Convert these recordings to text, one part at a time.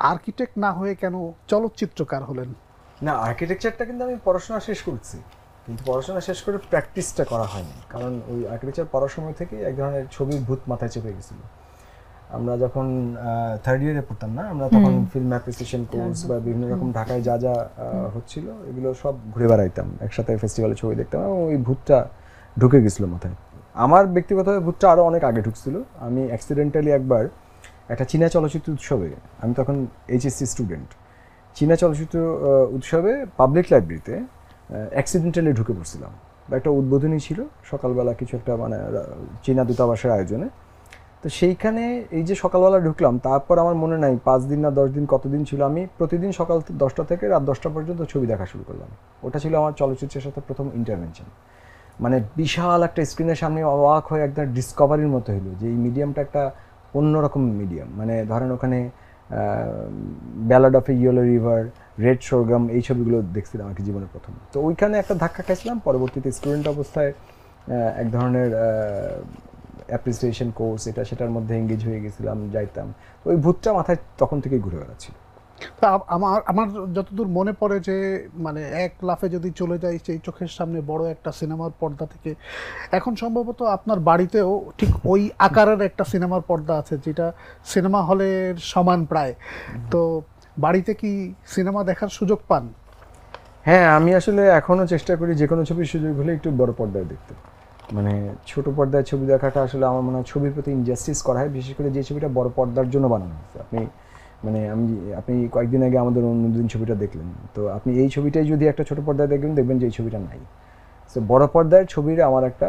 Architect না হয়ে কেন চলচ্চিত্রকার হলেন? না, আর্কিটেকচারটা কিন্তু আমি পড়াশোনা শেষ করছি, কিন্তু পড়াশোনা শেষ করে প্র্যাকটিসটা করা হয়নি, কারণ ওই আর্কিটেকচার পড়ার সময় থেকে এক ধরনের ছবির ভূত মাথায় চেপে গেছিল। আমরা যখন থার্ড ইয়ারে পড়তাম না, আমরা তখন ফিল্ম অ্যাপ্রিসিয়েশন কোর্স বা বিভিন্ন রকম ঢাকায় যা যা হচ্ছিল এগুলো সব ঘুরে বেড়াইতাম, একসাথে ফেস্টিভ্যালে ছবি দেখতাম, এবং ওই ভূতটা ঢুকে গেছিলো মাথায়। আমার ব্যক্তিগতভাবে ভূতটা আরও অনেক আগে ঢুকছিল। আমি অ্যাক্সিডেন্টালি একবার একটা চীনা চলচ্চিত্র উৎসবে, আমি তখন এইচএসসি স্টুডেন্ট, চীনা চলচ্চিত্র উৎসবে পাবলিক লাইব্রেরিতে অ্যাক্সিডেন্টালি ঢুকে পড়ছিলাম। বা একটা উদ্বোধনী ছিল সকালবেলা, কিছু একটা মানে চীনা দূতাবাসের আয়োজনে। তো সেইখানে এই যে সকালবেলা ঢুকলাম, তারপর আমার মনে নাই 5 দিন না 10 দিন কতদিন ছিল, আমি প্রতিদিন সকাল 10টা থেকে রাত 10টা পর্যন্ত ছবি দেখা শুরু করলাম। ওটা ছিল আমার চলচ্চিত্রের সাথে প্রথম ইন্টারভেনশন। মানে বিশাল একটা স্ক্রিনের সামনে অবাক হয়ে একদম ডিসকভারির মতো হলো যে এই মিডিয়ামটা একটা অন্যরকম মিডিয়াম। মানে ধরেন ওখানে Ballad of a Yellow River, Red Sorghum, এই ছবিগুলো দেখছিলাম আর কি জীবনের প্রথম। তো ওইখানে একটা ধাক্কা খাইছিলাম। পরবর্তীতে স্টুডেন্ট অবস্থায় এক ধরনের অ্যাপ্রিসিয়েশন কোর্স, এটা সেটার মধ্যে এঙ্গেজ হয়ে গেছিলাম, যাইতাম। ওই ভূতটা মাথায় তখন থেকেই ঘুরে বেড়াচ্ছিল। তা আমার আমার যতদূর মনে পড়ে যে মানে এক লাফে যদি চলে যাই সেই চোখের সামনে বড় একটা সিনেমার পর্দা থেকে, এখন সম্ভবত আপনার বাড়িতেও ঠিক ওই আকারের একটা সিনেমার পর্দা আছে যেটা সিনেমা হলের সমান প্রায়। তো বাড়িতে কি সিনেমা দেখার সুযোগ পান? হ্যাঁ, আমি আসলে এখনও চেষ্টা করি যে কোনো ছবির সুযোগ হলে একটু বড় পর্দায় দেখতে। মানে ছোট পর্দায় ছবি দেখাটা আসলে আমার মনে হয় ছবির প্রতি ইনজাস্টিস করা হয়, বিশেষ করে যে ছবিটা বড় পর্দার জন্য বানানো হয়েছে। আপনি কয়েকদিন আগে আমাদের অন্যদিন ছবিটা দেখলেন, তো আপনি এই ছবিটাই যদি একটা ছোট পর্দায় দেখবেন যে এই ছবিটা নাই। তো বড় পর্দায় ছবির আমার একটা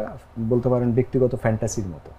বলতে পারেন ব্যক্তিগত ফ্যান্টাসির মতো।